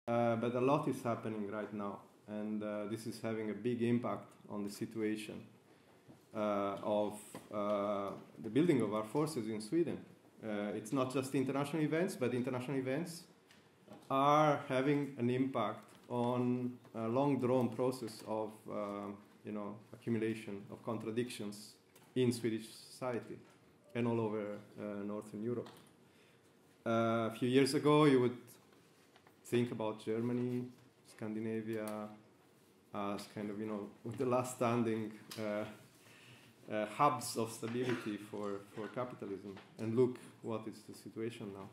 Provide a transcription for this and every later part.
but a lot is happening right now, and this is having a big impact on the situation of the building of our forces in Sweden. It's not just international events, but international events are having an impact on a long-drawn process of accumulation of contradictions in Swedish society and all over Northern Europe. A few years ago, you would think about Germany, Scandinavia as kind of, with the last standing hubs of stability for capitalism. And look what is the situation now.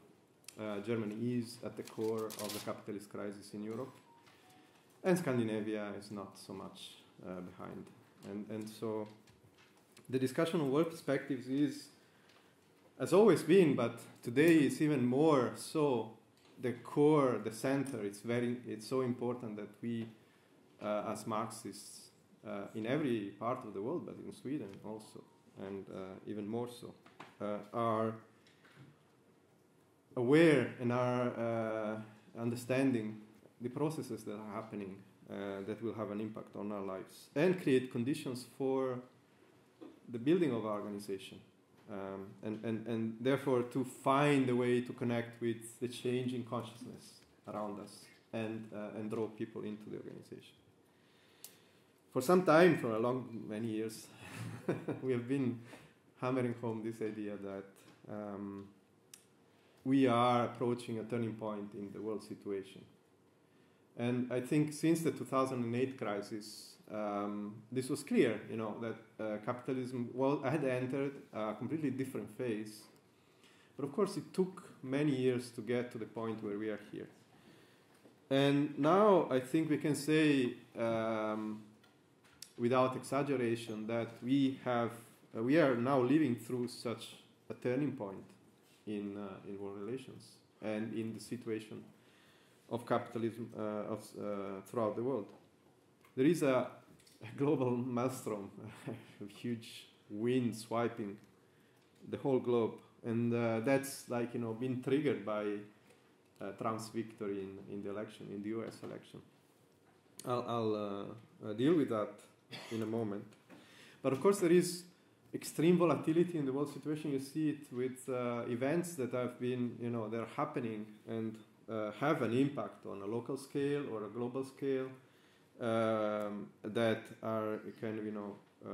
Germany is at the core of the capitalist crisis in Europe, and Scandinavia is not so much behind. And so the discussion on world perspectives has always been, but today it's even more so the core, the center. It's so important that we, as Marxists, in every part of the world, but in Sweden also, and even more so, are aware and are understanding the processes that are happening that will have an impact on our lives and create conditions for the building of our organization. And therefore to find a way to connect with the changing consciousness around us and draw people into the organization. For some time, for many years, we have been hammering home this idea that we are approaching a turning point in the world situation. And I think since the 2008 crisis, this was clear, that capitalism had entered a completely different phase. But of course, it took many years to get to the point where we are here. And now I think we can say, without exaggeration, that we are now living through such a turning point in world relations and in the situation of capitalism throughout the world. There is a global maelstrom, a huge wind swiping the whole globe, and that's been triggered by Trump's victory in the election, in the U.S. election. I'll deal with that in a moment. But of course, there is extreme volatility in the world situation. You see it with events that have been, they're happening and have an impact on a local scale or a global scale that are kind of,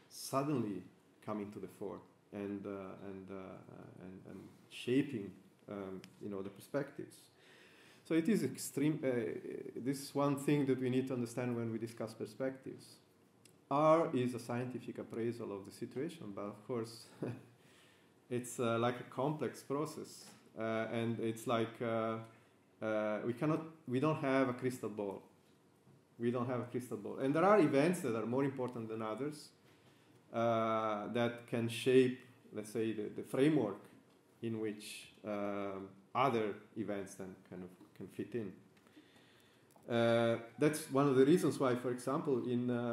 suddenly coming to the fore and shaping, the perspectives. So it is extreme. This is one thing that we need to understand when we discuss perspectives. R is a scientific appraisal of the situation, but of course, it's like a complex process, and it's like we don't have a crystal ball. We don't have a crystal ball, and there are events that are more important than others that can shape, let's say, the framework in which other events then kind of can fit in. That's one of the reasons why, for example,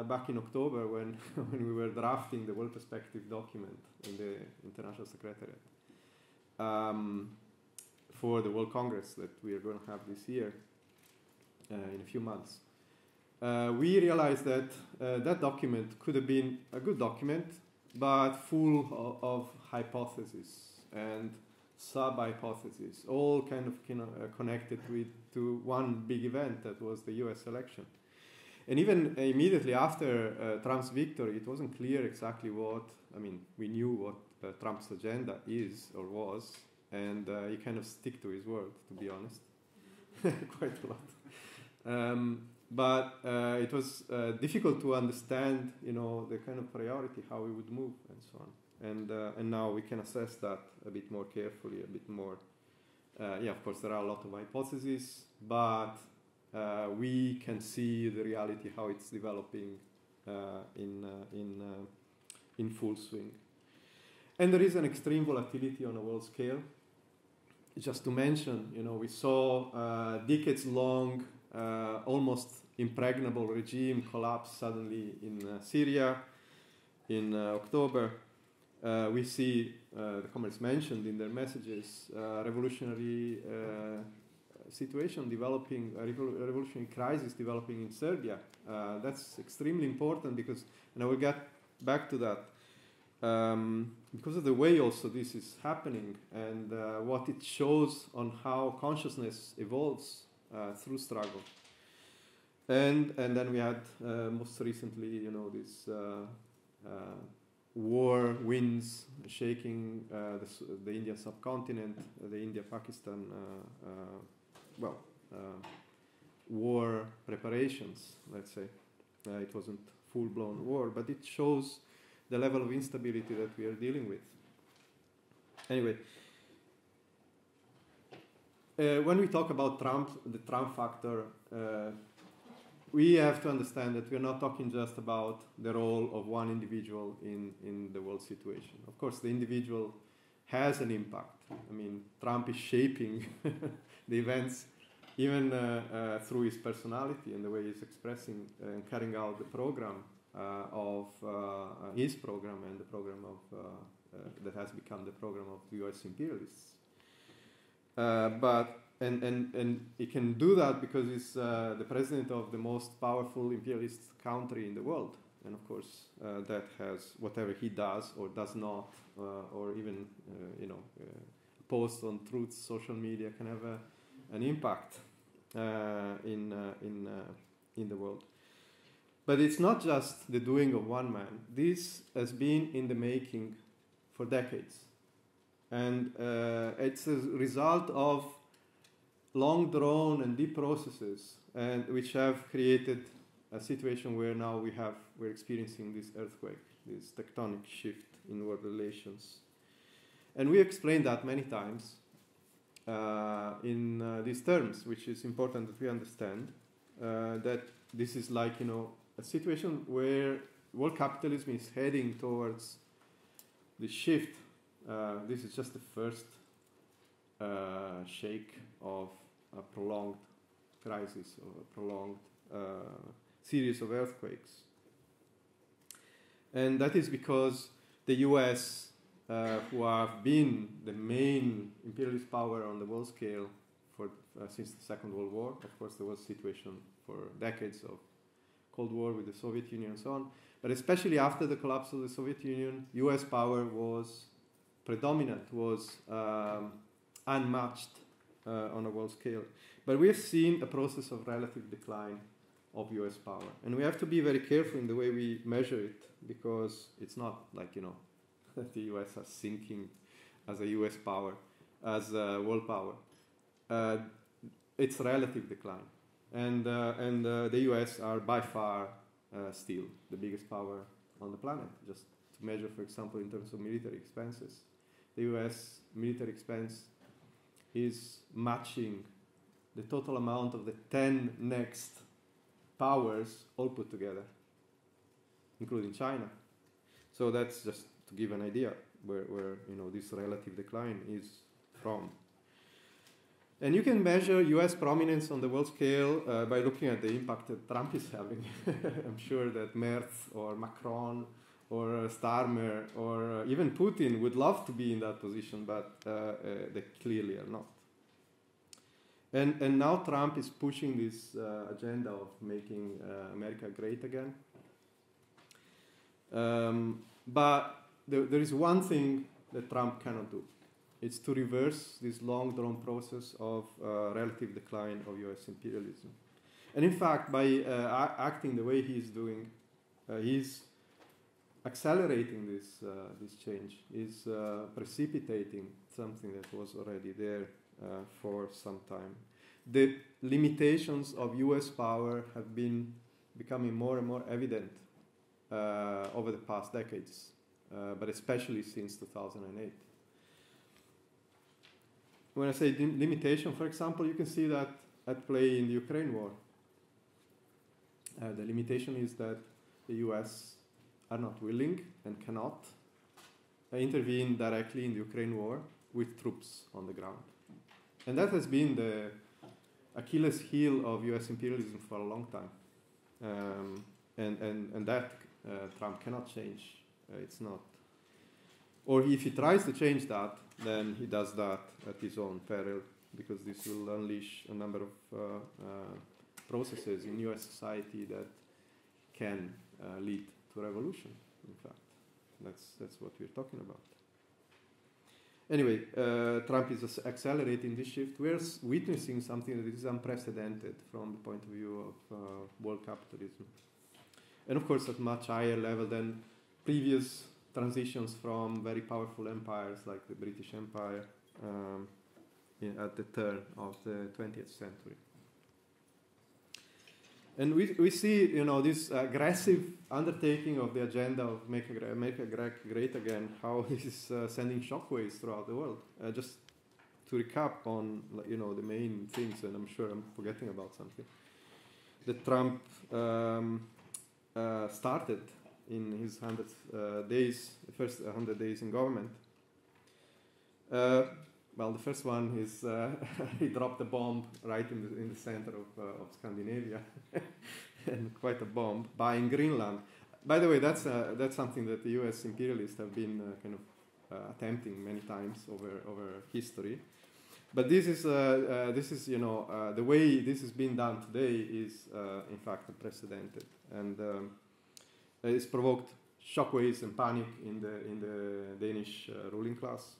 back in October when we were drafting the World Perspective document in the International Secretariat for the World Congress that we are going to have this year in a few months, we realized that that document could have been a good document, but full of hypotheses and sub-hypotheses, all kind of connected to one big event that was the US election. And even immediately after Trump's victory, it wasn't clear exactly we knew what Trump's agenda is or was, and he kind of stick to his word, to be honest, quite a lot. But it was difficult to understand, the kind of priority, how we would move, and so on. And now we can assess that a bit more carefully, a bit more. Of course, there are a lot of hypotheses, but we can see the reality, how it's developing in full swing. And there is an extreme volatility on a world scale. Just to mention, we saw decades-long, almost impregnable regime collapse suddenly in Syria in October. We see the communists mentioned in their messages revolutionary situation developing, a revolutionary crisis developing in Serbia. That's extremely important because, and I will get back to that, because of the way also this is happening and what it shows on how consciousness evolves through struggle. And then we had most recently, you know, this war winds shaking the Indian subcontinent, the India-Pakistan, war preparations, let's say. It wasn't full-blown war, but it shows the level of instability that we are dealing with. Anyway, when we talk about Trump, the Trump factor, we have to understand that we're not talking just about the role of one individual in the world situation. Of course, the individual has an impact. I mean, Trump is shaping the events even through his personality and the way he's expressing and carrying out the program of his program and the program of that has become the program of the U.S. imperialists. And he can do that because he's the president of the most powerful imperialist country in the world. And of course, that has whatever he does or does not, or even post on Truth social media can have an impact in the world. But it's not just the doing of one man. This has been in the making for decades. And it's a result of long drawn and deep processes, and which have created a situation where now we're experiencing this earthquake, this tectonic shift in world relations. And we explained that many times in these terms, which is important that we understand that this is like, a situation where world capitalism is heading towards the shift. This is just the first shake of a prolonged crisis or a prolonged series of earthquakes. And that is because the US, who have been the main imperialist power on the world scale since the Second World War, of course there was a situation for decades of Cold War with the Soviet Union and so on, but especially after the collapse of the Soviet Union, US power was predominant, was unmatched on a world scale. But we have seen a process of relative decline of US power. And we have to be very careful in the way we measure it, because it's not like, that the US are sinking as a US power, as a world power. It's relative decline. And the US are by far still the biggest power on the planet, just to measure, for example, in terms of military expenses. The US military expense is matching the total amount of the 10 next powers all put together, including China. So that's just to give an idea where this relative decline is from. And you can measure US prominence on the world scale by looking at the impact that Trump is having. I'm sure that Merz or Macron or Starmer or even Putin would love to be in that position, but they clearly are not. And now Trump is pushing this agenda of making America great again. But there is one thing that Trump cannot do. It's to reverse this long-drawn process of relative decline of US imperialism. And in fact, by acting the way he's doing, he's accelerating this change, is precipitating something that was already there for some time. The limitations of US power have been becoming more and more evident over the past decades, but especially since 2008. When I say limitation, for example, you can see that at play in the Ukraine war. The limitation is that the US are not willing and cannot intervene directly in the Ukraine war with troops on the ground. And that has been the Achilles heel of US imperialism for a long time. And that Trump cannot change. It's not. Or if he tries to change that, then he does that at his own peril because this will unleash a number of processes in US society that can lead to revolution, in fact. That's what we're talking about. Anyway, Trump is accelerating this shift. We're witnessing something that is unprecedented from the point of view of world capitalism. And of course, at much higher level than previous transitions from very powerful empires like the British Empire at the turn of the 20th century. And we see, this aggressive undertaking of the agenda of make America great again, how this is sending shockwaves throughout the world. Just to recap on, the main things, and I'm sure I'm forgetting about something, that Trump started in his 100 days, the first 100 days in government. Well, the first one is he dropped a bomb right in the center of Scandinavia, and quite a bomb, buying Greenland. By the way, that's something that the U.S. imperialists have been attempting many times over history. But this is the way this is being done today is in fact unprecedented, and it's provoked shockwaves and panic in the Danish ruling class.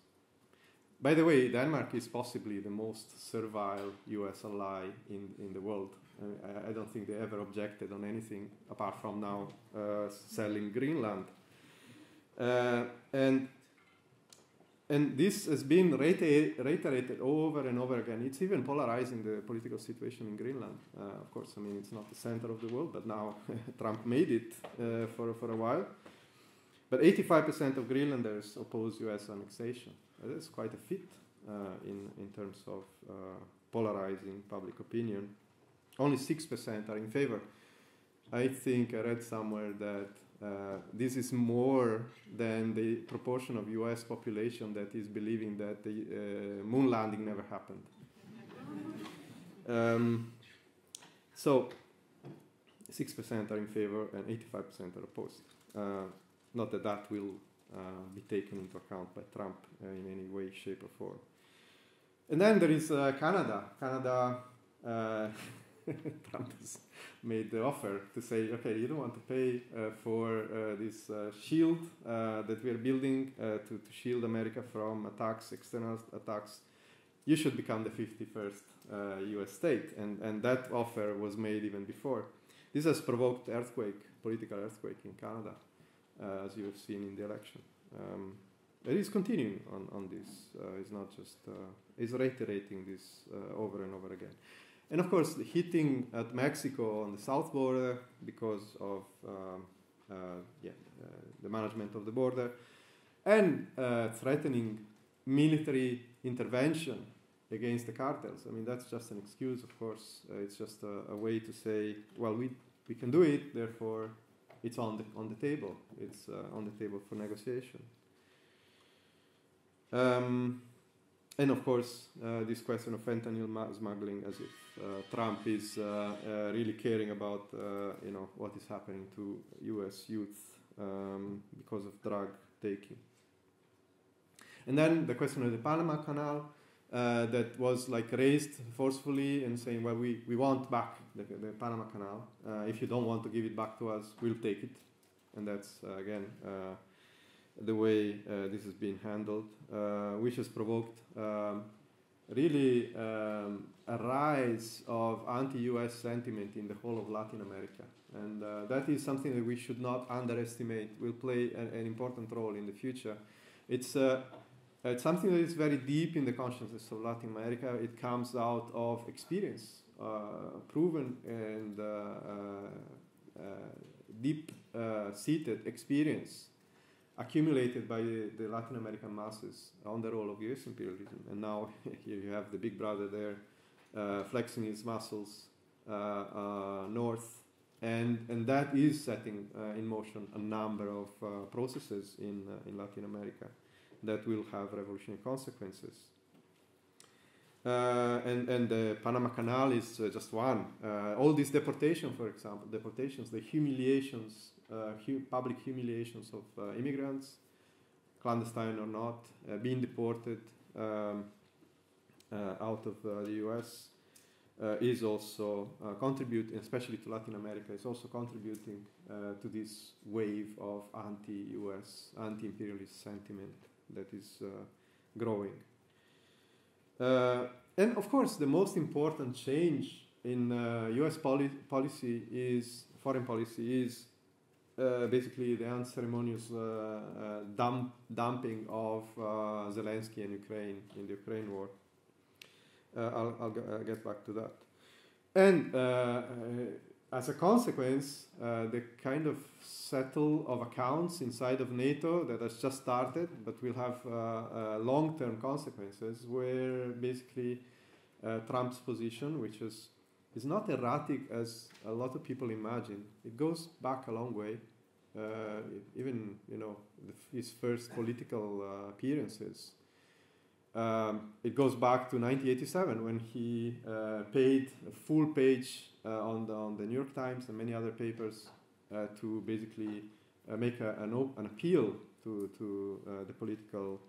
By the way, Denmark is possibly the most servile U.S. ally in the world. I don't think they ever objected on anything apart from now selling Greenland. And this has been reiterated over and over again. It's even polarizing the political situation in Greenland. Of course, I mean, it's not the center of the world, but now Trump made it for a while. But 85% of Greenlanders oppose U.S. annexation. That's quite a feat in terms of polarizing public opinion. Only 6% are in favor. I think I read somewhere that this is more than the proportion of U.S. population that is believing that the moon landing never happened. So 6% are in favor and 85% are opposed. Not that that will be taken into account by Trump in any way, shape, or form. And then there is Canada. Canada, Trump has made the offer to say, okay, you don't want to pay for this shield that we are building to shield America from attacks, external attacks. You should become the 51st U.S. state. And that offer was made even before. This has provoked political earthquake in Canada, as you have seen in the election. It is continuing on this. It's not just, it's reiterating this over and over again. And of course, hitting at Mexico on the south border because of the management of the border, and threatening military intervention against the cartels. I mean, that's just an excuse, of course. It's just a way to say, well, we can do it, therefore it's on the table. It's on the table for negotiation. And of course, this question of fentanyl smuggling, as if Trump is really caring about what is happening to U.S. youth because of drug taking. And then the question of the Panama Canal that was like raised forcefully and saying, well, we want back the Panama Canal. If you don't want to give it back to us, we'll take it. And that's again the way this has been handled, which has provoked really a rise of anti-US sentiment in the whole of Latin America. And that is something that we should not underestimate, will play an important role in the future. It's something that is very deep in the consciousness of Latin America. It comes out of experience, proven and deep-seated experience accumulated by the Latin American masses on the role of US imperialism. And now here you have the big brother there flexing his muscles north. And that is setting in motion a number of processes in Latin America that will have revolutionary consequences. And the Panama Canal is just one. All these deportations, for example, the humiliations, public humiliations of immigrants, clandestine or not, being deported, out of the US is also contributing, especially to Latin America, is also contributing to this wave of anti-US, anti-imperialist sentiment that is growing. And of course, the most important change in US policy is, foreign policy is basically the unceremonious dumping of Zelensky and Ukraine in the Ukraine war. I'll get back to that. And as a consequence, the kind of settle of accounts inside of NATO that has just started, but will have long-term consequences, where basically Trump's position, which is not erratic as a lot of people imagine. It goes back a long way. Even, his first political appearances. It goes back to 1987 when he paid a full page on the New York Times and many other papers to basically make an appeal to the political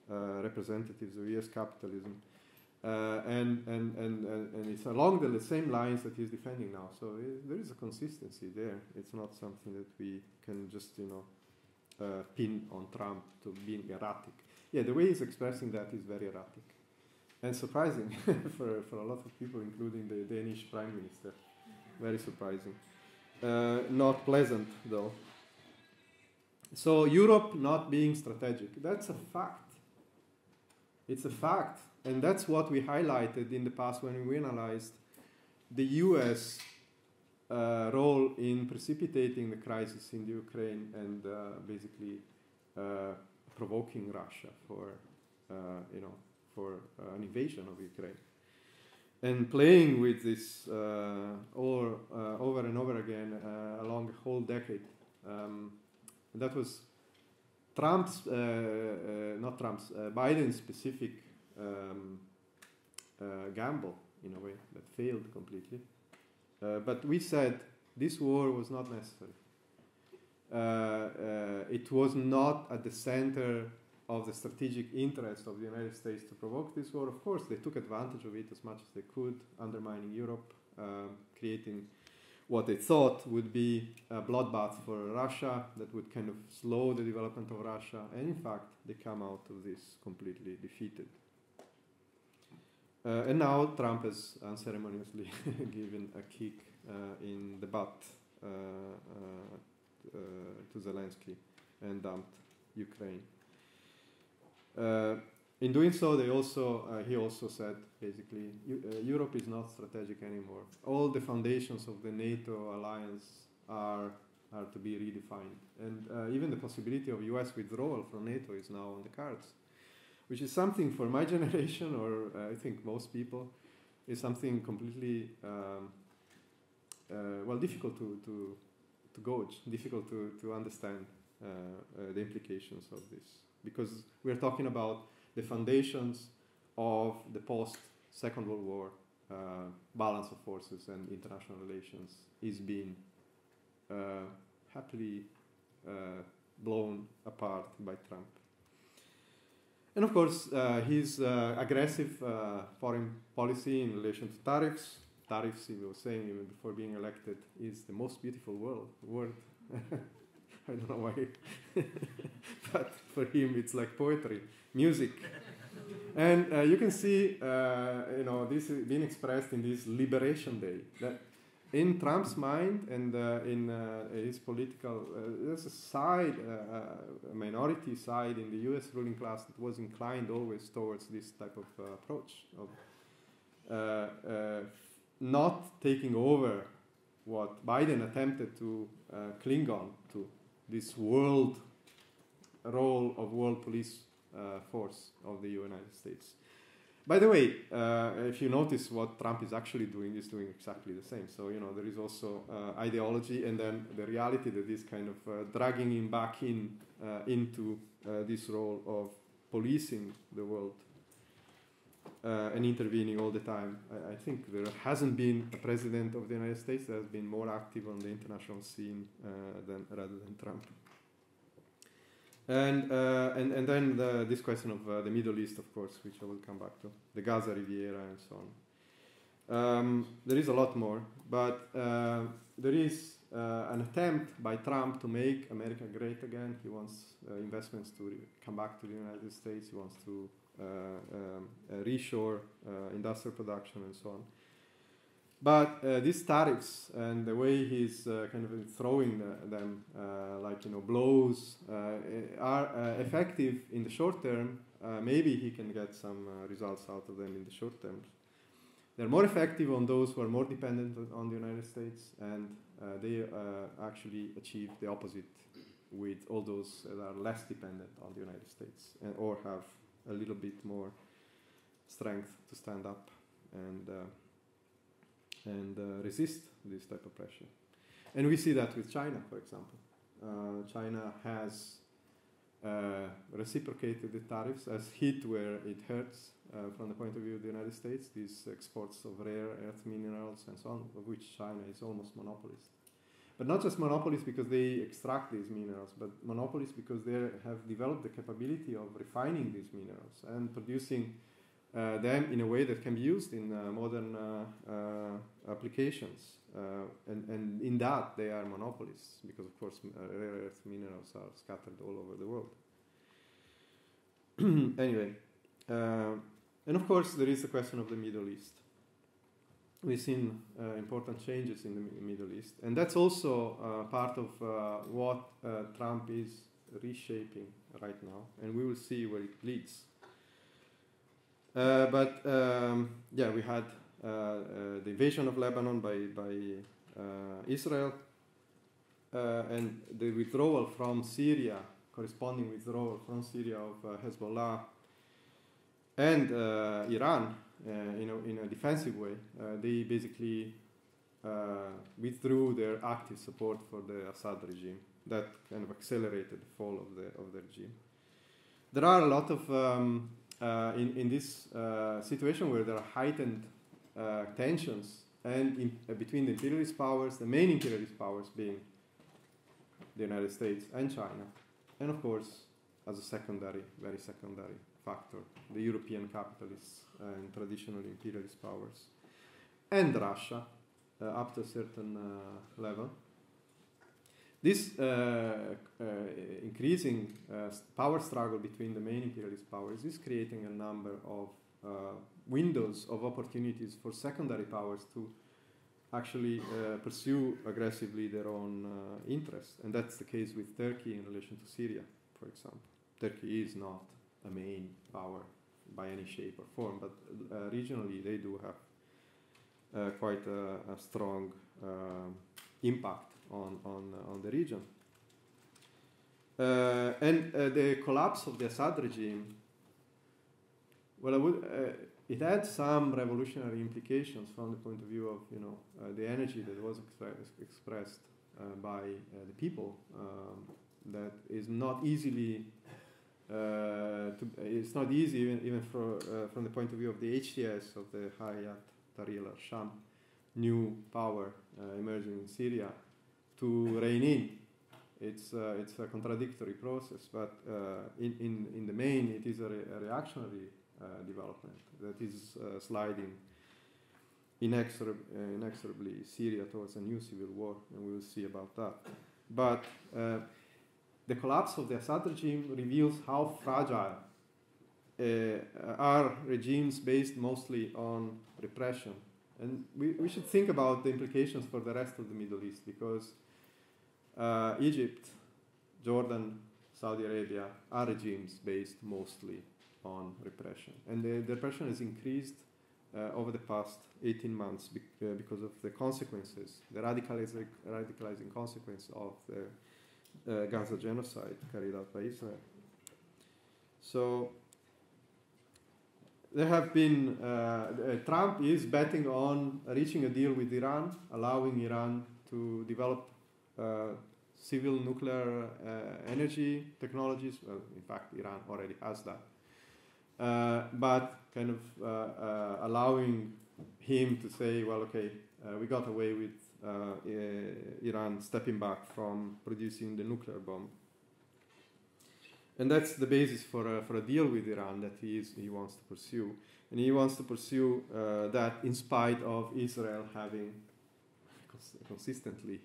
representatives of U.S. capitalism. And it's along the same lines that he's defending now. So there is a consistency there. It's not something that we can just, pin on Trump to being erratic. Yeah, the way he's expressing that is very erratic and surprising for a lot of people, including the Danish Prime Minister. Very surprising. Not pleasant, though. So Europe not being strategic, that's a fact. It's a fact. And that's what we highlighted in the past when we analyzed the US role in precipitating the crisis in the Ukraine and basically provoking Russia for an invasion of Ukraine. And playing with this over and over again along a whole decade. That was Biden's specific gamble, in a way, that failed completely. But we said this war was not necessary. It was not at the center of the strategic interest of the United States to provoke this war. Of course, they took advantage of it as much as they could, undermining Europe, creating what they thought would be a bloodbath for Russia that would kind of slow the development of Russia. And in fact, they come out of this completely defeated. And now Trump has unceremoniously given a kick in the butt to Zelensky and dumped Ukraine. In doing so, he also said, basically, Europe is not strategic anymore. All the foundations of the NATO alliance are to be redefined. And even the possibility of US withdrawal from NATO is now on the cards, which is something for my generation, or I think most people, is something completely, difficult to gauge, difficult to understand the implications of this. Because we're talking about the foundations of the post-Second World War balance of forces and international relations is being happily blown apart by Trump. And of course, his aggressive foreign policy in relation to tariffs, he was saying even before being elected, is the most beautiful word. I don't know why, but for him it's like poetry, music. And you can see, this is being expressed in this Liberation Day. That in Trump's mind and in his political, there's a side, a minority side in the U.S. ruling class that was inclined always towards this type of approach of not taking over what Biden attempted to cling on to, this world role of world police force of the United States. By the way, if you notice what Trump is actually doing, is doing exactly the same. So, there is also ideology and then the reality that is kind of dragging him back into this role of policing the world and intervening all the time. I think there hasn't been a president of the United States that has been more active on the international scene rather than Trump. And then this question of the Middle East, of course, which I will come back to, the Gaza Riviera and so on. There is a lot more, but there is an attempt by Trump to make America great again. He wants investments to come back to the United States. He wants to reshore industrial production and so on. But these tariffs and the way he's kind of throwing them, blows, are effective in the short term. Maybe he can get some results out of them in the short term. They're more effective on those who are more dependent on the United States, and they actually achieve the opposite with all those that are less dependent on the United States or have a little bit more strength to stand up and resist this type of pressure. And we see that with China, for example. China has reciprocated the tariffs, has hit where it hurts from the point of view of the United States, these exports of rare earth minerals and so on, of which China is almost monopolist. But not just monopolist because they extract these minerals, but monopolist because they have developed the capability of refining these minerals and producing them in a way that can be used in modern applications. And in that, they are monopolists because, of course, rare earth minerals are scattered all over the world. Anyway, and of course, there is the question of the Middle East. We've seen important changes in the Middle East, and that's also part of what Trump is reshaping right now, and we will see where it leads. We had the invasion of Lebanon by Israel, and the withdrawal from Syria, corresponding withdrawal from Syria of Hezbollah and Iran in a defensive way. They basically withdrew their active support for the Assad regime. That kind of accelerated the fall of the regime. There are a lot of in this situation where there are heightened tensions and between the imperialist powers, the main imperialist powers being the United States and China, and of course, as a very secondary factor, the European capitalists and traditional imperialist powers, and Russia up to a certain level. This increasing power struggle between the main imperialist powers is creating a number of windows of opportunities for secondary powers to actually pursue aggressively their own interests. And that's the case with Turkey in relation to Syria, for example. Turkey is not a main power by any shape or form, but regionally they do have quite a strong impact on the region. And the collapse of the Assad regime, well, it had some revolutionary implications from the point of view of the energy that was expressed by the people. That is not easily. It's not easy even from the point of view of the HTS, of the Hayat Tahrir al-Sham, new power emerging in Syria, to rein in. It's a contradictory process, but in the main, it is a reactionary development that is sliding inexorably Syria towards a new civil war, and we will see about that. But the collapse of the Assad regime reveals how fragile are regimes based mostly on repression. And we should think about the implications for the rest of the Middle East, because Egypt, Jordan, Saudi Arabia are regimes based mostly on repression. And the repression has increased over the past 18 months because of the consequences, the radicalizing consequence of the Gaza genocide carried out by Israel. So there have been, Trump is betting on reaching a deal with Iran, allowing Iran to develop civil nuclear energy technologies. Well, in fact, Iran already has that. But kind of allowing him to say, well, okay, we got away with Iran stepping back from producing the nuclear bomb. And that's the basis for a deal with Iran that he wants to pursue. And he wants to pursue that in spite of Israel having consistently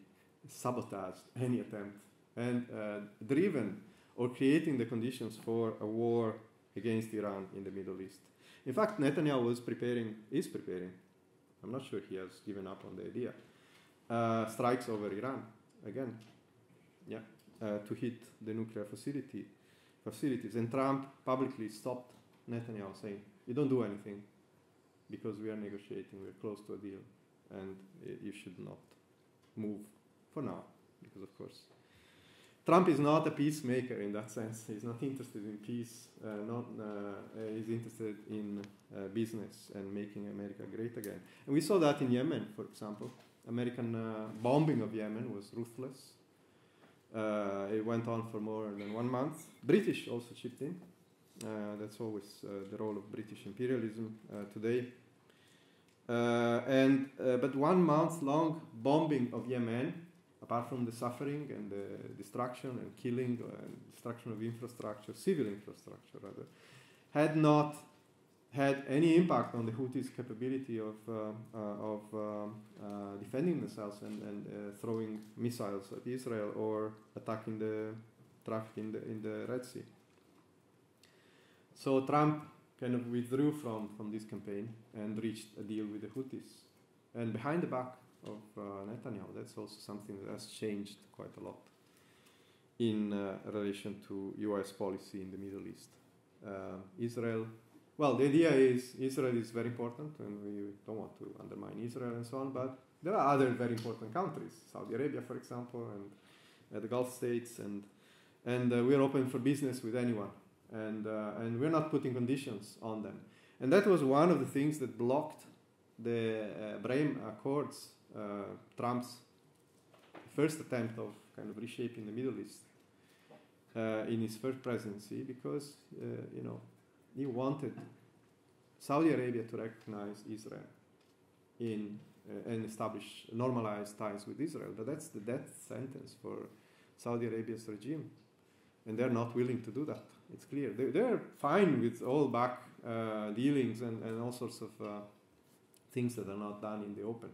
sabotaged any attempt and driven or creating the conditions for a war against Iran in the Middle East. In fact, Netanyahu is preparing, I'm not sure he has given up on the idea, strikes over Iran again, to hit the nuclear facilities. And Trump publicly stopped Netanyahu, saying, you don't do anything because we are negotiating, we're close to a deal, and you should not move for now, because of course Trump is not a peacemaker in that sense. He's not interested in peace. He's interested in business and making America great again. And we saw that in Yemen, for example. American bombing of Yemen was ruthless. It went on for more than 1 month. British also chipped in. That's always the role of British imperialism today. But 1 month long bombing of Yemen, apart from the suffering and the destruction and killing and destruction of infrastructure, civil infrastructure rather, had not had any impact on the Houthis' capability of defending themselves and throwing missiles at Israel or attacking the traffic in the Red Sea. So Trump kind of withdrew from this campaign and reached a deal with the Houthis. And behind the back of Netanyahu, that's also something that has changed quite a lot in relation to US policy in the Middle East. Israel, well, the idea is Israel is very important and we don't want to undermine Israel and so on, but there are other very important countries, Saudi Arabia, for example, and the Gulf states, and we're open for business with anyone, and we're not putting conditions on them. And that was one of the things that blocked the Abraham Accords, Trump's first attempt of kind of reshaping the Middle East in his first presidency, because he wanted Saudi Arabia to recognize Israel and establish normalized ties with Israel. But that's the death sentence for Saudi Arabia's regime, and they're not willing to do that. It's clear. They're fine with all back dealings and all sorts of things that are not done in the open.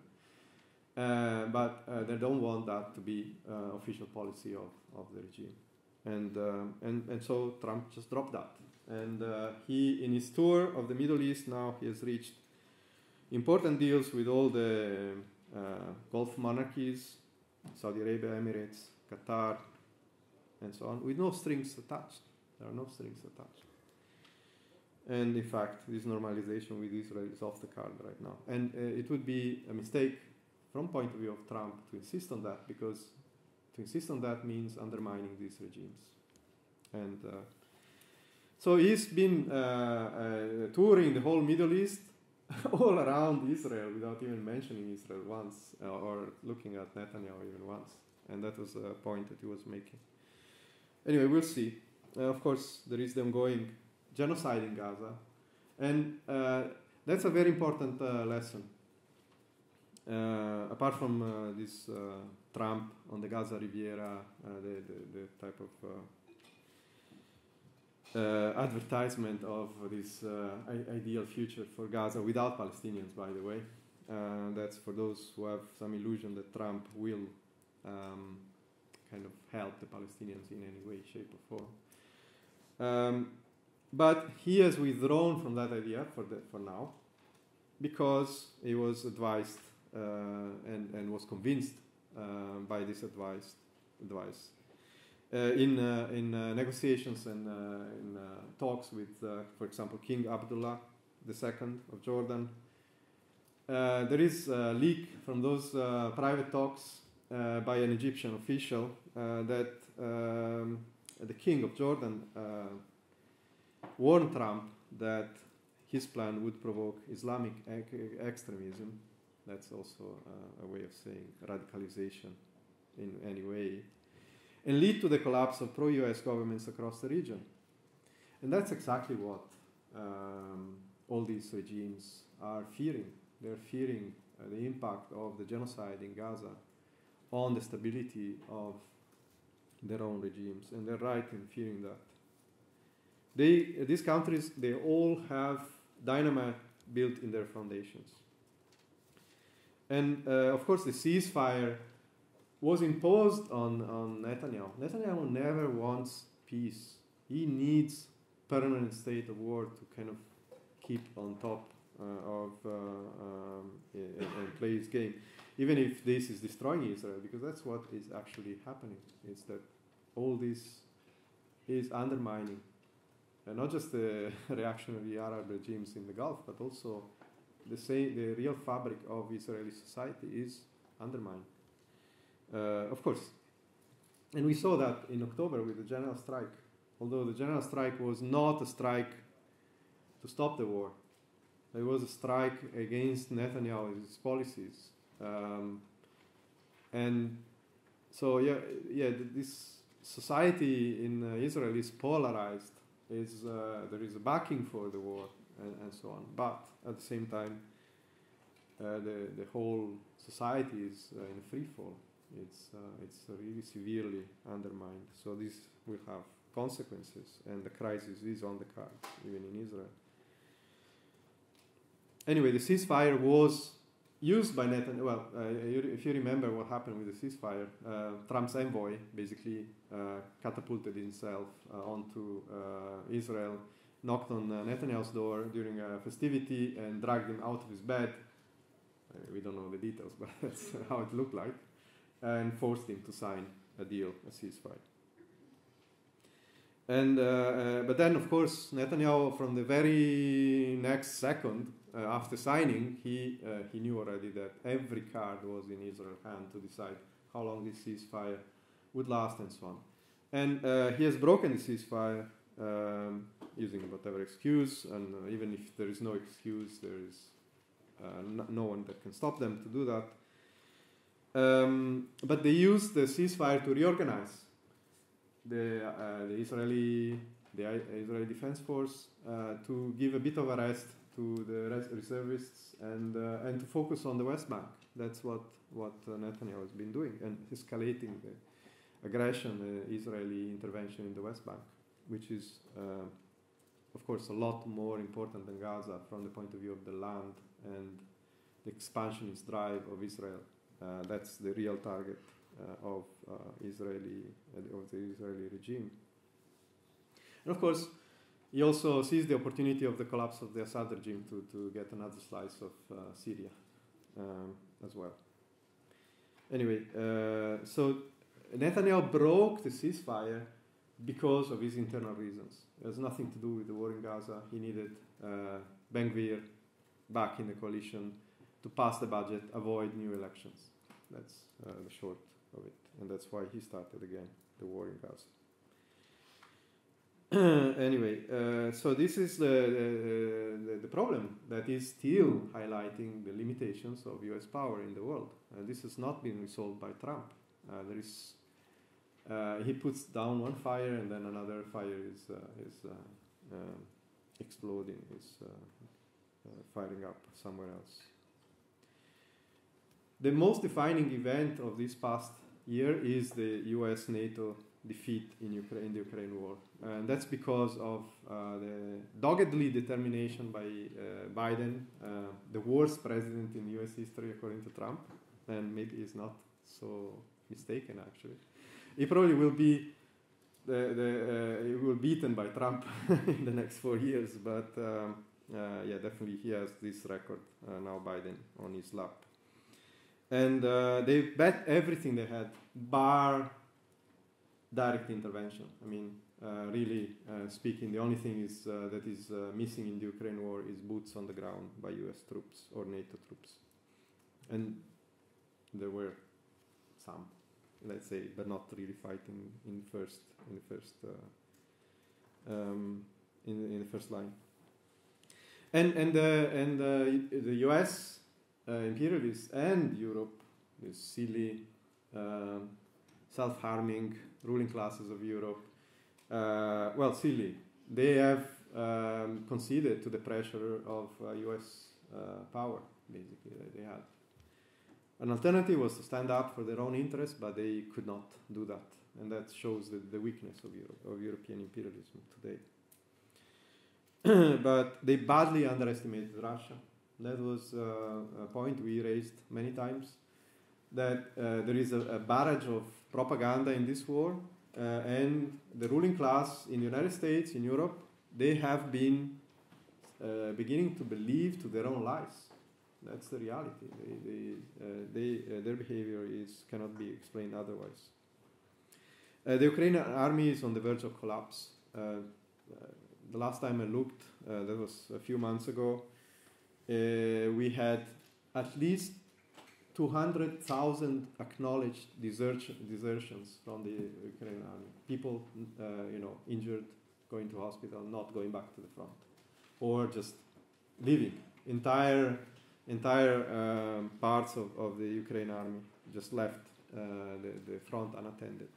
But they don't want that to be official policy of the regime. And so Trump just dropped that. And he, in his tour of the Middle East now, he has reached important deals with all the Gulf monarchies, Saudi Arabia, Emirates, Qatar, and so on, with no strings attached. There are no strings attached. And in fact, this normalization with Israel is off the card right now. And it would be a mistake from point of view of Trump to insist on that, because to insist on that means undermining these regimes. And so he's been touring the whole Middle East, all around Israel, without even mentioning Israel once, or looking at Netanyahu even once. And that was a point that he was making. Anyway, we'll see. Of course, there is the ongoing genocide in Gaza. And that's a very important lesson. Apart from this Trump on the Gaza Riviera, the type of advertisement of this ideal future for Gaza without Palestinians, by the way. That's for those who have some illusion that Trump will kind of help the Palestinians in any way, shape, or form. But he has withdrawn from that idea for now, because he was advised and was convinced by this advice in negotiations and in talks with, for example, King Abdullah II of Jordan. There is a leak from those private talks by an Egyptian official that the King of Jordan warned Trump that his plan would provoke Islamic extremism. That's also a way of saying radicalization in any way, and lead to the collapse of pro-US governments across the region. And that's exactly what all these regimes are fearing. They're fearing the impact of the genocide in Gaza on the stability of their own regimes, and they're right in fearing that. these countries, they all have dynamite built in their foundations. And of course, the ceasefire was imposed on Netanyahu. Netanyahu never wants peace. He needs permanent state of war to kind of keep on top and play his game, even if this is destroying Israel, because that's what is actually happening. It's that all this is undermining, and not just the reactionary Arab regimes in the Gulf, but also the real fabric of Israeli society is undermined. Of course. And we saw that in October with the general strike. Although the general strike was not a strike to stop the war, it was a strike against Netanyahu's policies. And so, this society in Israel is polarized. There is a backing for the war and so on. But at the same time, the whole society is in a free fall. It's really severely undermined. So this will have consequences, and the crisis is on the cards, even in Israel. Anyway, the ceasefire was used by Netanyahu. Well, if you remember what happened with the ceasefire, Trump's envoy basically catapulted himself onto Israel, knocked on Netanyahu's door during a festivity, and dragged him out of his bed. We don't know the details, but that's how it looked like, and forced him to sign a deal, a ceasefire. And but then, of course, Netanyahu, from the very next second after signing, he knew already that every card was in Israel's hand to decide how long this ceasefire would last and so on. And he has broken the ceasefire using whatever excuse, and even if there is no excuse, there is no one that can stop them to do that. But they used the ceasefire to reorganize the Israeli Defense Force, to give a bit of a rest to the reservists, and to focus on the West Bank. That's what Netanyahu has been doing, and escalating the aggression, the Israeli intervention in the West Bank, which is, of course, a lot more important than Gaza from the point of view of the land and the expansionist drive of Israel. That's the real target of the Israeli regime. And of course, he also sees the opportunity of the collapse of the Assad regime to get another slice of Syria as well. Anyway, so Netanyahu broke the ceasefire because of his internal reasons. It has nothing to do with the war in Gaza. He needed Ben Gvir back in the coalition to pass the budget, avoid new elections. That's the short of it. And that's why he started again the war in Gaza. Anyway, so this is the problem that is still highlighting the limitations of US power in the world. This has not been resolved by Trump. He puts down one fire, and then another fire is exploding, is firing up somewhere else. The most defining event of this past year is the US-NATO defeat in the Ukraine war. And that's because of the doggedly determination by Biden, the worst president in US history according to Trump, and maybe he's not so mistaken actually. He probably will be he will be beaten by Trump in the next 4 years, but definitely he has this record now, Biden, on his lap. And they bet everything they had, bar direct intervention. I mean, really speaking, the only thing is that is missing in the Ukraine war is boots on the ground by US troops or NATO troops. And there were some, let's say, but not really fighting in the first line. And the US imperialists and Europe, the silly, self-harming ruling classes of Europe, silly. They have conceded to the pressure of US power, basically. They had an alternative was to stand up for their own interests, but they could not do that. And that shows the weakness of Europe, of European imperialism today. but they badly underestimated Russia. That was a point we raised many times, that there is a barrage of propaganda in this war, and the ruling class in the United States, in Europe, they have been beginning to believe to their own lies. That's the reality. Their behavior cannot be explained otherwise. The Ukrainian army is on the verge of collapse. The last time I looked, that was a few months ago, we had at least 200,000 acknowledged desertions from the Ukrainian army. People, injured, going to hospital, not going back to the front, or just leaving. Entire parts of the Ukrainian army just left the front unattended.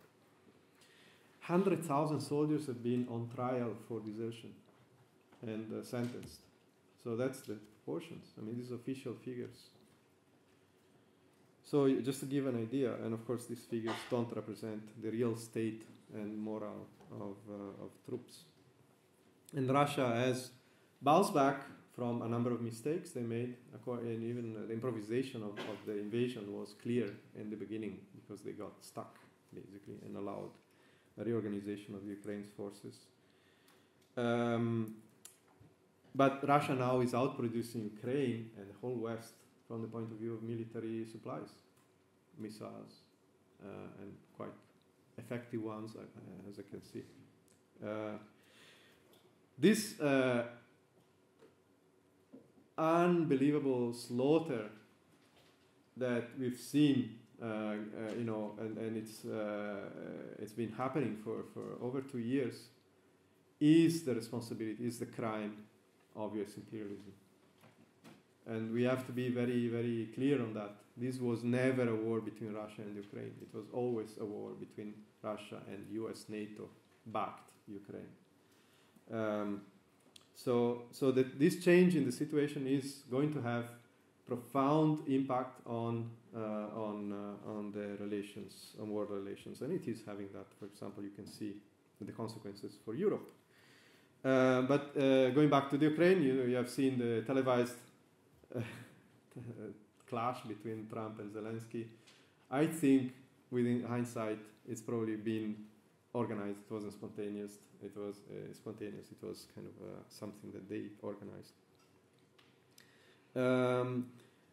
100,000 soldiers have been on trial for desertion and sentenced. So that's the proportions. I mean, these are official figures. So just to give an idea, and of course these figures don't represent the real state and morale of troops. And Russia has bounced back from a number of mistakes they made, and even the improvisation of the invasion was clear in the beginning because they got stuck, basically, and allowed a reorganization of Ukraine's forces. But Russia now is outproducing Ukraine and the whole West from the point of view of military supplies, missiles, and quite effective ones, as I can see. This unbelievable slaughter that we've seen, and it's been happening for over 2 years, is the responsibility, is the crime of US imperialism. And we have to be very, very clear on that. This was never a war between Russia and Ukraine. It was always a war between Russia and US NATO-backed Ukraine. So that this change in the situation is going to have profound impact on the relations, on world relations, and it is having that. For example, you can see the consequences for Europe. But going back to the Ukraine, you have seen the televised clash between Trump and Zelensky. I think, within hindsight, it's probably been organized. It wasn't spontaneous. It was spontaneous. It was kind of something that they organized.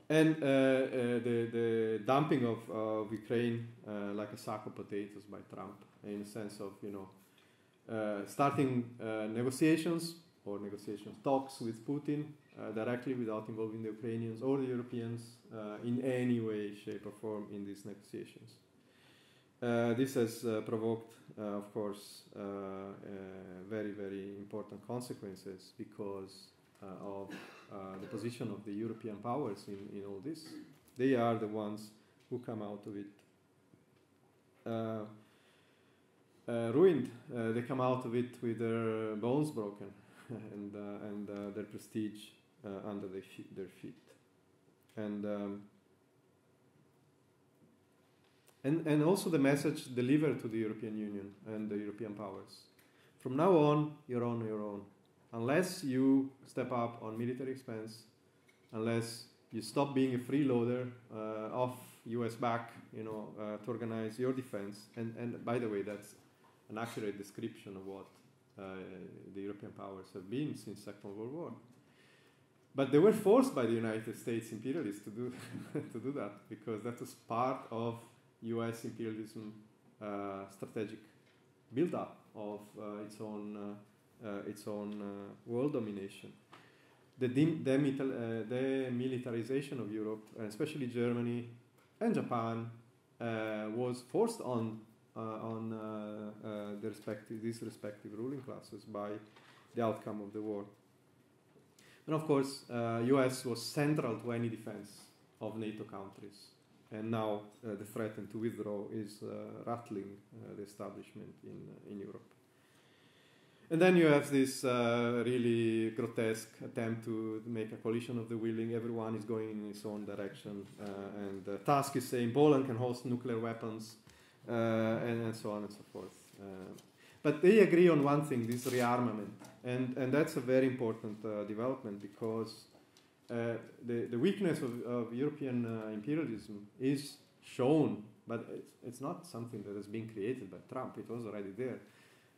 And the dumping of Ukraine like a sack of potatoes by Trump, in the sense of starting negotiations talks with Putin directly without involving the Ukrainians or the Europeans in any way, shape, or form in these negotiations. This has provoked, of course, very, very important consequences because of the position of the European powers in all this. They are the ones who come out of it ruined. They come out of it with their bones broken and their prestige under their feet. And also the message delivered to the European Union and the European powers. From now on, you're on your own. Unless you step up on military expense, unless you stop being a freeloader off US back, to organize your defense. And by the way, that's an accurate description of what the European powers have been since Second World War. But they were forced by the United States imperialists to do to do that, because that was part of US imperialism strategic build-up of its own world domination. The demilitarization of Europe, and especially Germany and Japan, was forced on these respective ruling classes by the outcome of the war. And of course, US was central to any defense of NATO countries. And now the threat to withdraw is rattling the establishment in Europe. And then you have this really grotesque attempt to make a coalition of the willing. Everyone is going in its own direction. And Tusk is saying Poland can host nuclear weapons, and so on and so forth. But they agree on one thing, this rearmament. And that's a very important development, because the weakness of European imperialism is shown, but it's not something that has been created by Trump. It was already there.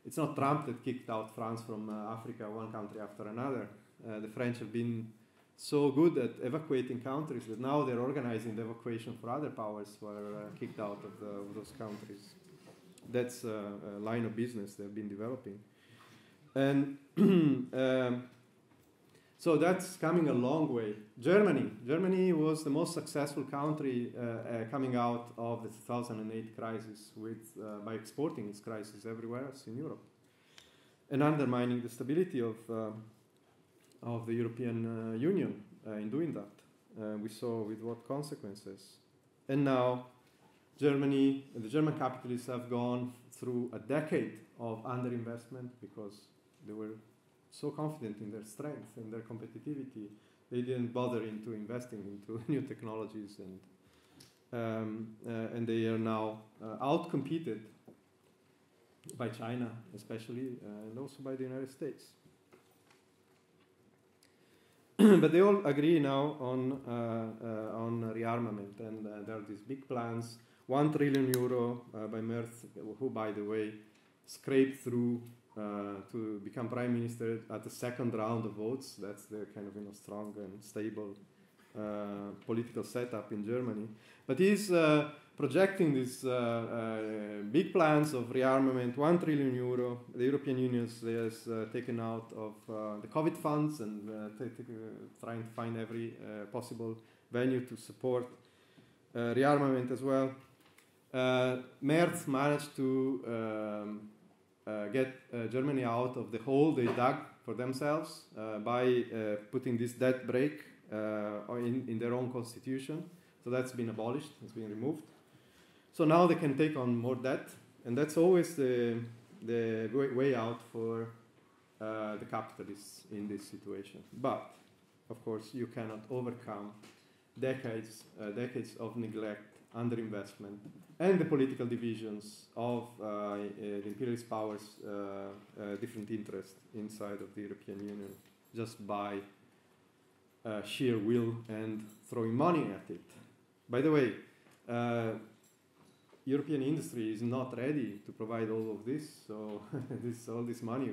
It's not Trump that kicked out France from Africa, one country after another. The French have been so good at evacuating countries that now they're organizing the evacuation for other powers who are kicked out of those countries. That's a line of business they've been developing. And so that's coming a long way. Germany was the most successful country coming out of the 2008 crisis by exporting its crisis everywhere else in Europe and undermining the stability of the European Union in doing that. We saw with what consequences. And now Germany and the German capitalists have gone through a decade of underinvestment because they were so confident in their strength and their competitivity, they didn't bother into investing into new technologies, and they are now outcompeted by China, especially, and also by the United States. But they all agree now on rearmament, and there are these big plans. 1 trillion euro by Merz, who, by the way, scraped through to become prime minister at the second round of votes. That's the kind of strong and stable political setup in Germany. But he's projecting these big plans of rearmament, 1 trillion euro. The European Union has taken out of the COVID funds and trying to find every possible venue to support rearmament as well. Merz managed to get Germany out of the hole they dug for themselves by putting this debt brake in their own constitution. So that's been abolished, it's been removed. So now they can take on more debt, and that's always the way out for the capitalists in this situation. But, of course, you cannot overcome decades of neglect, underinvestment, and the political divisions of the imperialist powers' different interests inside of the European Union, just by sheer will and throwing money at it. By the way, European industry is not ready to provide all of this, so all this money,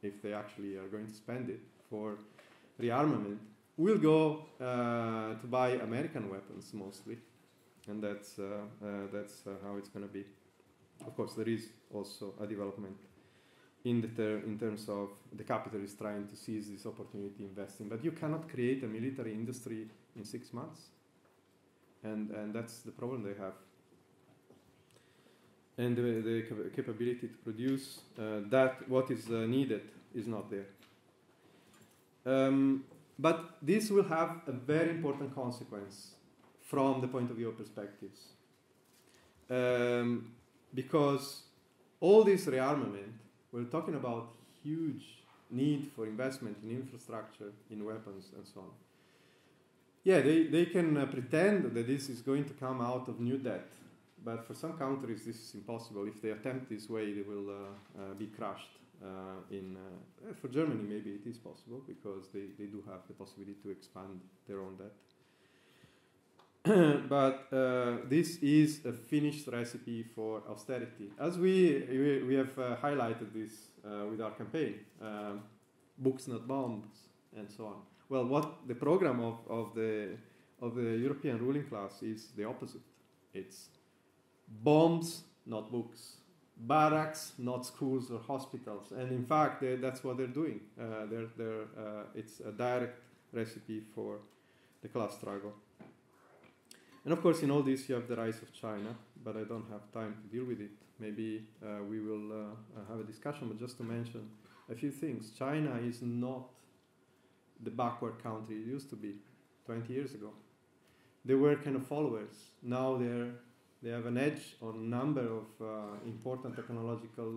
if they actually are going to spend it for rearmament, will go to buy American weapons mostly. And that's how it's going to be. Of course, there is also a development in terms of the capitalists trying to seize this opportunity investing. But you cannot create a military industry in 6 months. And that's the problem they have. And the capability to produce that what is needed is not there. But this will have a very important consequence from the point of view of perspectives. Because all this rearmament, we're talking about huge need for investment in infrastructure, in weapons, and so on. Yeah, they can pretend that this is going to come out of new debt, but for some countries this is impossible. If they attempt this way, they will be crushed. For Germany, maybe it is possible, because they do have the possibility to expand their own debt. But this is a finished recipe for austerity. As we have highlighted this with our campaign, books not bombs, and so on. Well, what the program of the European ruling class is the opposite. It's bombs, not books. Barracks, not schools or hospitals. And in fact, that's what they're doing. It's a direct recipe for the class struggle. And of course, in all this, you have the rise of China, but I don't have time to deal with it. Maybe we will have a discussion, but just to mention a few things. China is not the backward country it used to be 20 years ago. They were kind of followers. Now they have an edge on a number of important technological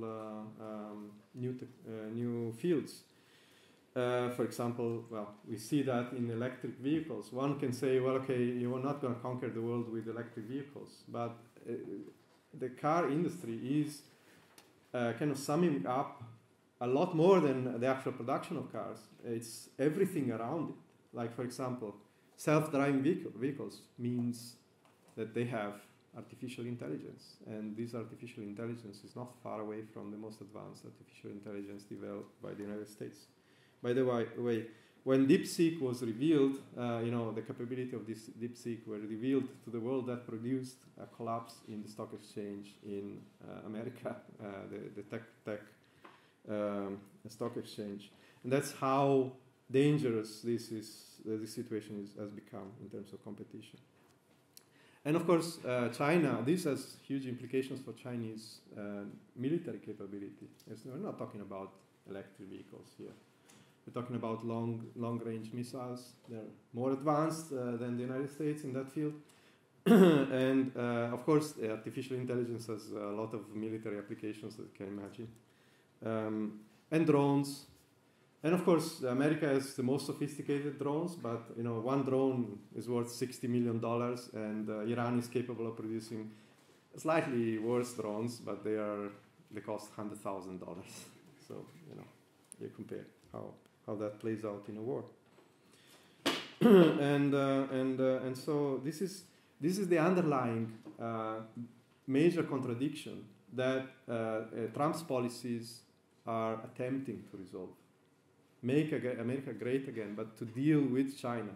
new fields. For example, well, we see that in electric vehicles. One can say, well, okay, you are not going to conquer the world with electric vehicles, but the car industry is kind of summing up a lot more than the actual production of cars. It's everything around it. Like, for example, self-driving vehicles means that they have artificial intelligence, and this artificial intelligence is not far away from the most advanced artificial intelligence developed by the United States. By the way, when DeepSeek was revealed, the capability of this DeepSeek were revealed to the world, that produced a collapse in the stock exchange in America, the tech stock exchange, and that's how dangerous this situation has become in terms of competition. And of course, China, this has huge implications for Chinese military capability. We're not talking about electric vehicles here. We're talking about long-range missiles. They're more advanced than the United States in that field. And of course, artificial intelligence has a lot of military applications that you can imagine. And drones. And of course, America has the most sophisticated drones, but one drone is worth $60 million, and Iran is capable of producing slightly worse drones, but they cost $100,000. So you compare how that plays out in a war. and so this is the underlying major contradiction that Trump's policies are attempting to resolve. Make America great again, but to deal with China.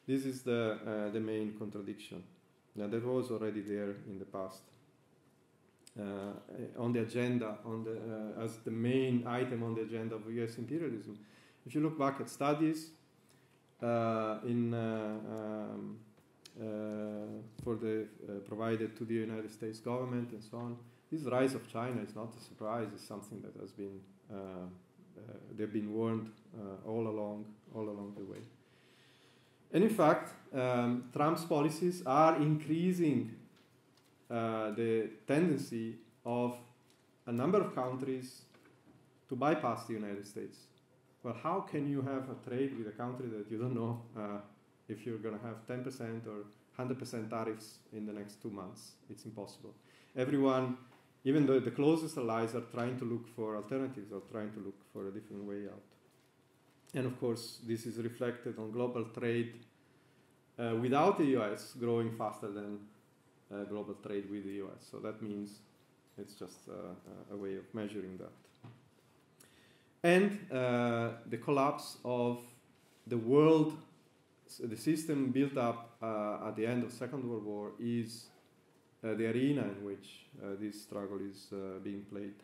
This is the main contradiction. Now, that was already there in the past. On the agenda, as the main item on the agenda of U.S. imperialism. If you look back at studies provided to the United States government and so on, this rise of China is not a surprise. It's something that has been they've been warned all along the way. And in fact, Trump's policies are increasing the tendency of a number of countries to bypass the United States. Well, how can you have a trade with a country that you don't know if you're going to have 10% or 100% tariffs in the next 2 months? It's impossible. Everyone, even though the closest allies, are trying to look for alternatives or trying to look for a different way out. And of course, this is reflected on global trade without the US growing faster than global trade with the US. So that means it's just a way of measuring that. And the collapse of the world, the system built up at the end of the Second World War is the arena in which this struggle is being played.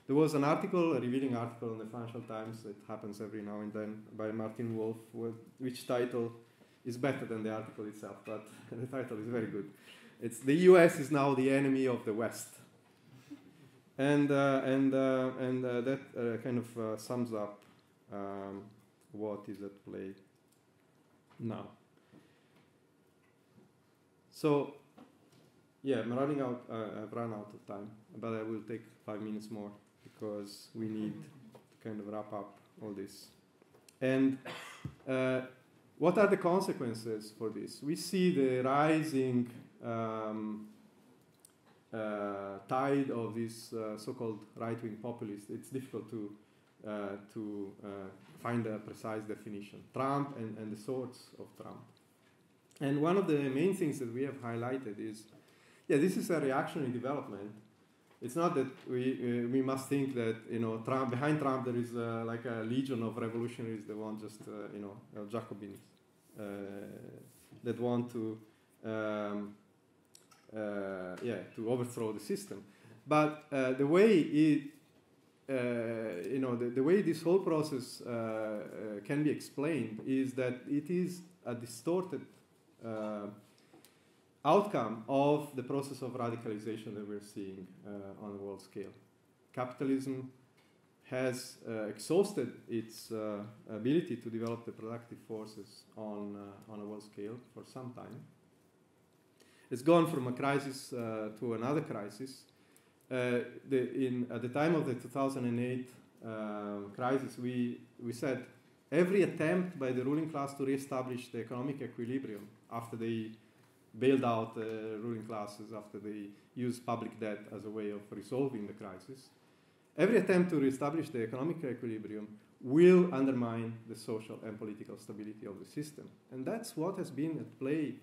There was an article, a revealing article in the Financial Times, it happens every now and then, by Martin Wolf, which title is better than the article itself, but the title is very good. It's "The US is now the enemy of the West." And that kind of sums up what is at play now. So, yeah, I'm running out. I've run out of time, but I will take 5 minutes more because we need to kind of wrap up all this. And what are the consequences for this? We see the rising tide of this so-called right-wing populist. It's difficult to find a precise definition. Trump and the sorts of Trump. And one of the main things that we have highlighted is, this is a reactionary development. It's not that we must think that Trump, behind Trump there is like a legion of revolutionaries that want just Jacobins that want to to overthrow the system. But the way the way this whole process can be explained is that it is a distorted outcome of the process of radicalization that we're seeing on a world scale. Capitalism has exhausted its ability to develop the productive forces on a world scale for some time. It's gone from a crisis to another crisis. At the time of the 2008 crisis, we said every attempt by the ruling class to reestablish the economic equilibrium after they bailed out the ruling classes after they used public debt as a way of resolving the crisis. Every attempt to reestablish the economic equilibrium will undermine the social and political stability of the system. And that's what has been at play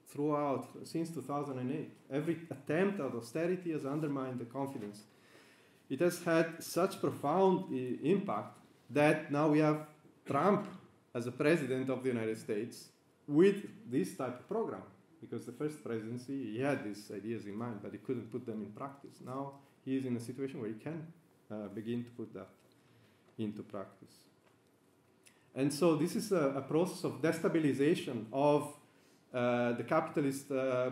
throughout, since 2008. Every attempt at austerity has undermined the confidence. It has had such profound impact that now we have Trump as a president of the United States with this type of program. Because the first presidency, he had these ideas in mind, but he couldn't put them in practice. Now he is in a situation where he can begin to put that into practice. And so this is a process of destabilization of the capitalist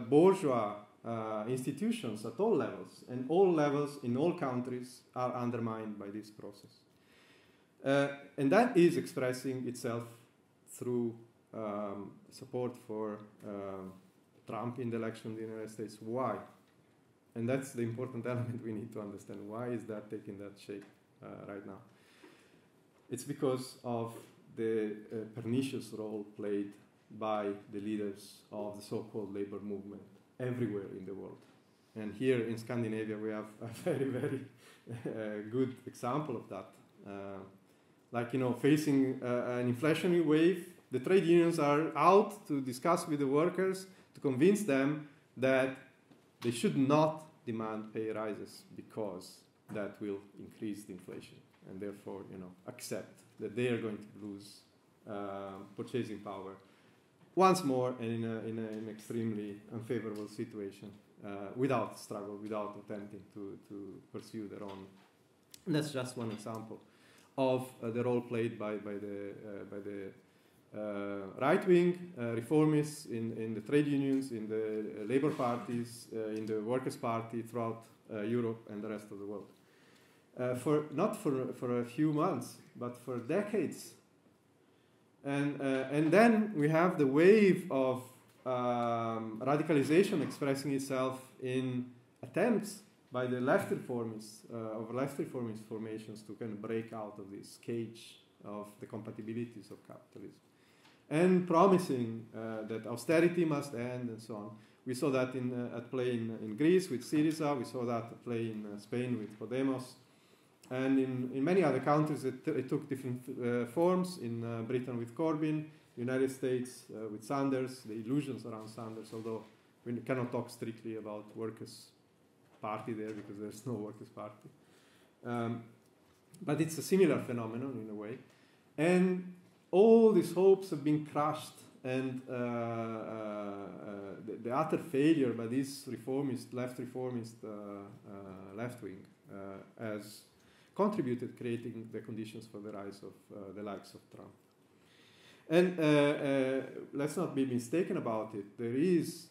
bourgeois institutions at all levels, and all levels in all countries are undermined by this process. And that is expressing itself through support for Trump in the election in the United States. Why? And that's the important element we need to understand. Why is that taking that shape right now? It's because of the pernicious role played by the leaders of the so-called labor movement everywhere in the world. And here in Scandinavia, we have a very, very good example of that. Like, facing an inflationary wave, the trade unions are out to discuss with the workers to convince them that they should not demand pay rises because that will increase the inflation, and therefore, accept that they are going to lose purchasing power once more, and in an extremely unfavorable situation, without struggle, without attempting to pursue their own. And that's just one example of the role played by the right-wing reformists in the trade unions, in the labor parties, in the Workers' Party throughout Europe and the rest of the world. Not for a few months, but for decades. And then we have the wave of radicalization expressing itself in attempts by the left reformists, of left reformist formations to kind of break out of this cage of the compatibilities of capitalism, and promising that austerity must end and so on. We saw that at play in Greece with Syriza. We saw that at play in Spain with Podemos. And in many other countries, it took different forms. In Britain with Corbyn, United States with Sanders, the illusions around Sanders, although we cannot talk strictly about Workers' Party there because there's no Workers' Party. But it's a similar phenomenon in a way. And all these hopes have been crushed, and the utter failure by this left wing, has contributed creating the conditions for the rise of the likes of Trump. And let's not be mistaken about it. There is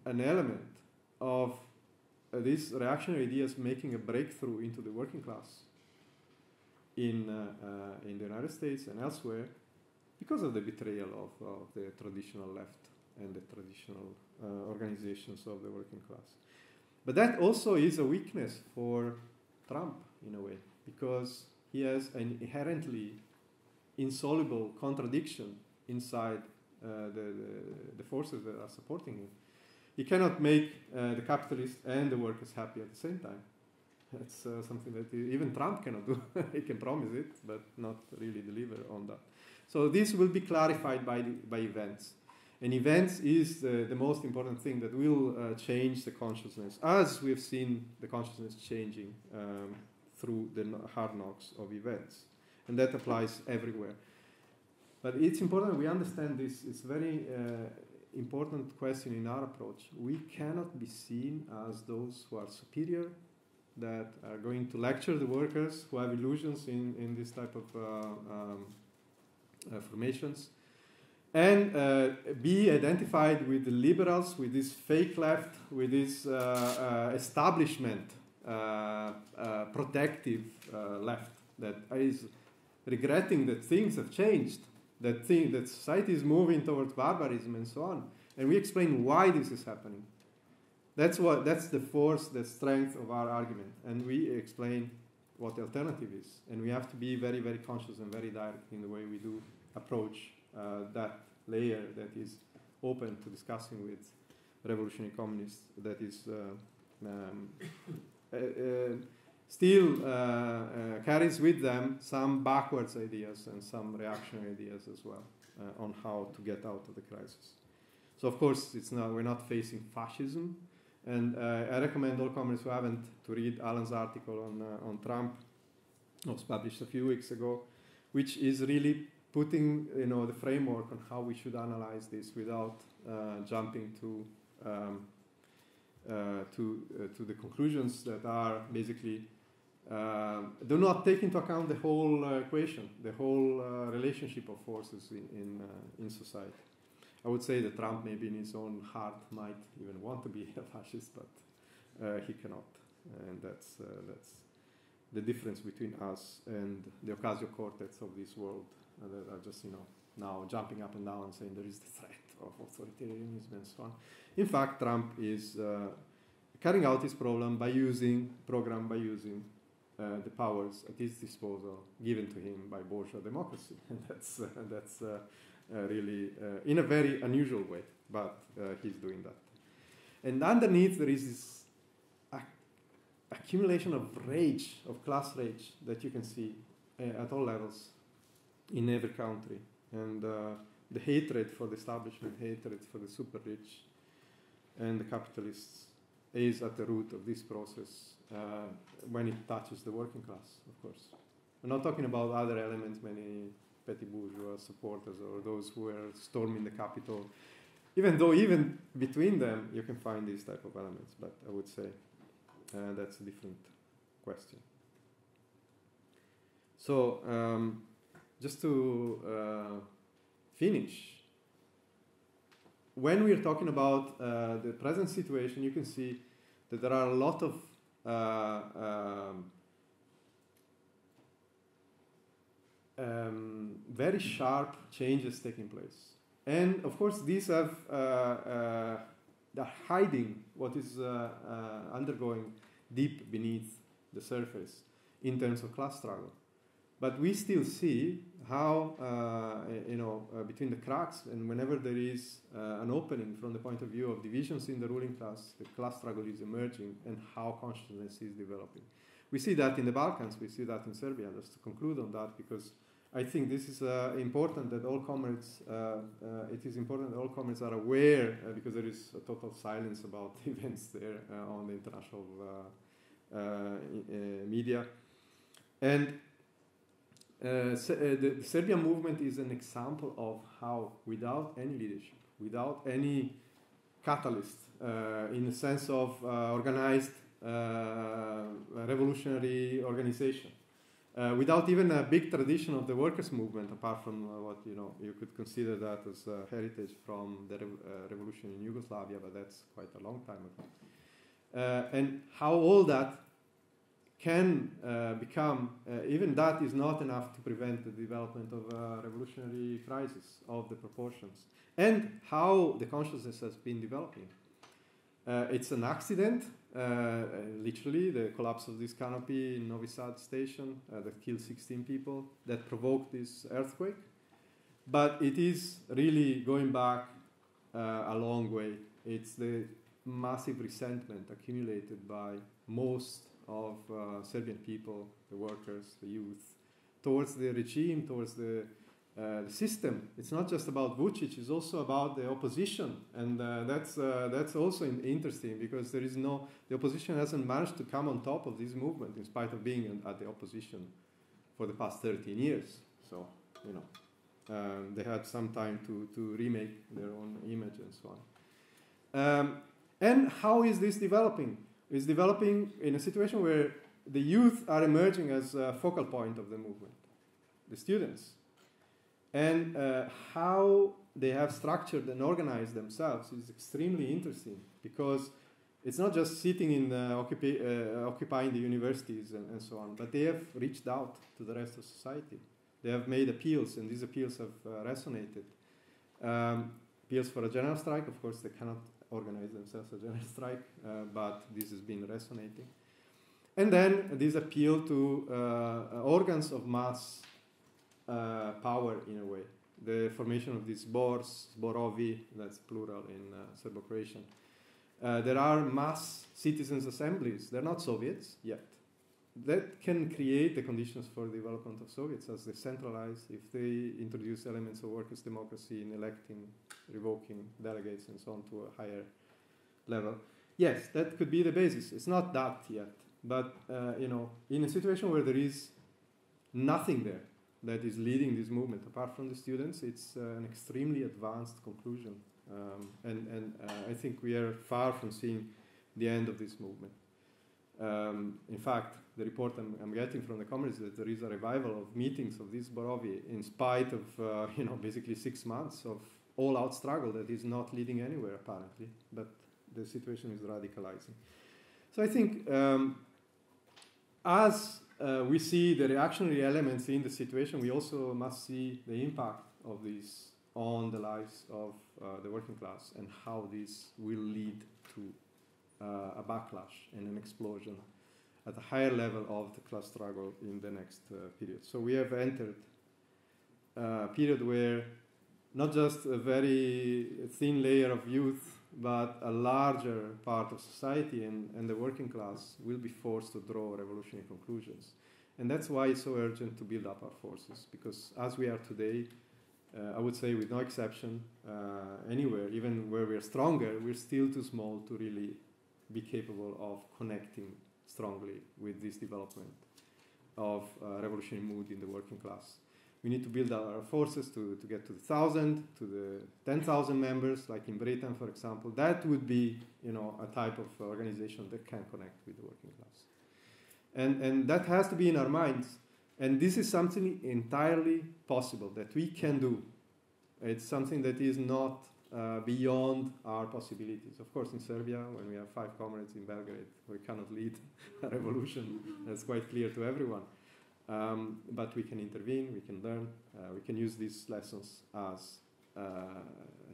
an element of these reactionary ideas making a breakthrough into the working class in the United States and elsewhere because of the betrayal of the traditional left and the traditional organizations of the working class. But that also is a weakness for Trump in a way, because he has an inherently insoluble contradiction inside the forces that are supporting him. He cannot make the capitalists and the workers happy at the same time. That's something that even Trump cannot do. He can promise it, but not really deliver on that. So this will be clarified by events. And events is the most important thing that will change the consciousness, as we've seen the consciousness changing through the hard knocks of events. And that applies everywhere. But it's important we understand this. It's very important question in our approach. We cannot be seen as those who are superior, that are going to lecture the workers, who have illusions in this type of formations, and be identified with the liberals, with this fake left, with this establishment protective left that is regretting that things have changed, that society is moving towards barbarism and so on. And we explain why this is happening. That's the force, the strength of our argument. And we explain what the alternative is. And we have to be very, very conscious and very direct in the way we do approach that layer that is open to discussing with revolutionary communists that is still carries with them some backwards ideas and some reactionary ideas as well on how to get out of the crisis. So of course, we're not facing fascism, and I recommend all communists who haven't to read Alan's article on Trump. It was published a few weeks ago, which is really putting the framework on how we should analyze this without jumping to the conclusions that are basically do not take into account the whole equation, the whole relationship of forces in society. I would say that Trump maybe in his own heart might even want to be a fascist, but he cannot. And that's the difference between us and the Ocasio-Cortez of this world that are just, now jumping up and down and saying there is the threat of authoritarianism and so on. In fact, Trump is carrying out his program by using the powers at his disposal given to him by bourgeois democracy. And that's really in a very unusual way, but he's doing that. And underneath there is this accumulation of rage, of class rage, that you can see at all levels in every country. And the hatred for the establishment, hatred for the super rich and the capitalists is at the root of this process when it touches the working class, of course. We're not talking about other elements, many petty bourgeois supporters or those who are storming the Capitol, even though even between them you can find these type of elements, but I would say that's a different question. So just to finish, when we're talking about the present situation, you can see that there are a lot of very sharp changes taking place. And of course, these have they're hiding what is undergoing deep beneath the surface in terms of class struggle. But we still see how, between the cracks, and whenever there is an opening from the point of view of divisions in the ruling class, the class struggle is emerging and how consciousness is developing. We see that in the Balkans, we see that in Serbia. Just to conclude on that, because I think this is important that all comrades, it is important that all comrades are aware, because there is a total silence about events there on the international media. And the Serbian movement is an example of how, without any leadership, without any catalyst, in the sense of organized revolutionary organization, without even a big tradition of the workers' movement, apart from what you could consider that as heritage from the revolution in Yugoslavia, but that's quite a long time ago. And how all that can become, even that is not enough to prevent the development of a revolutionary crisis of the proportions, and how the consciousness has been developing. It's an accident, literally, the collapse of this canopy in Novi Sad station that killed 16 people, that provoked this earthquake. But it is really going back a long way. It's the massive resentment accumulated by most of Serbian people, the workers, the youth, towards the regime, towards the system. It's not just about Vučić, it's also about the opposition, and that's also interesting, because the opposition hasn't managed to come on top of this movement in spite of being at the opposition for the past 13 years. So they had some time to remake their own image and so on. And how is this developing? It's developing in a situation where the youth are emerging as a focal point of the movement, the students. And how they have structured and organized themselves is extremely interesting, because it's not just sitting in occupying the universities and so on, but they have reached out to the rest of society. They have made appeals, and these appeals have resonated. Appeals for a general strike, of course, they cannot organize themselves as a general strike, but this has been resonating. And then this appeal to organs of mass power, in a way. The formation of these zbors, zborovi, that's plural in Serbo-Croatian, There are mass citizens' assemblies. They're not Soviets yet. That can create the conditions for the development of Soviets as they centralize, if they introduce elements of workers' democracy in electing, revoking delegates and so on to a higher level. Yes, that could be the basis. It's not that yet. But, in a situation where there is nothing there that is leading this movement, apart from the students, it's an extremely advanced conclusion. I think we are far from seeing the end of this movement. In fact, the report I'm getting from the communists is that there is a revival of meetings of this Borovi in spite of, basically 6 months of all-out struggle that is not leading anywhere, apparently. But the situation is radicalizing. So I think as we see the reactionary elements in the situation, we also must see the impact of these on the lives of the working class and how this will lead to a backlash and an explosion at a higher level of the class struggle in the next period. So we have entered a period where not just a very thin layer of youth, but a larger part of society and the working class will be forced to draw revolutionary conclusions. And that's why it's so urgent to build up our forces, because as we are today, I would say with no exception, anywhere, even where we're stronger, we're still too small to really be capable of connecting strongly with this development of revolutionary mood in the working class. We need to build our forces to get to the 1,000, to the 10,000 members, like in Britain, for example. That would be, a type of organization that can connect with the working class. And that has to be in our minds. And this is something entirely possible that we can do. It's something that is not beyond our possibilities. Of course, in Serbia, when we have 5 comrades in Belgrade, we cannot lead a revolution. That's quite clear to everyone. But we can intervene, we can learn, we can use these lessons as a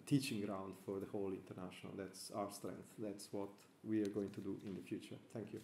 teaching ground for the whole international. That's our strength. That's what we are going to do in the future. Thank you.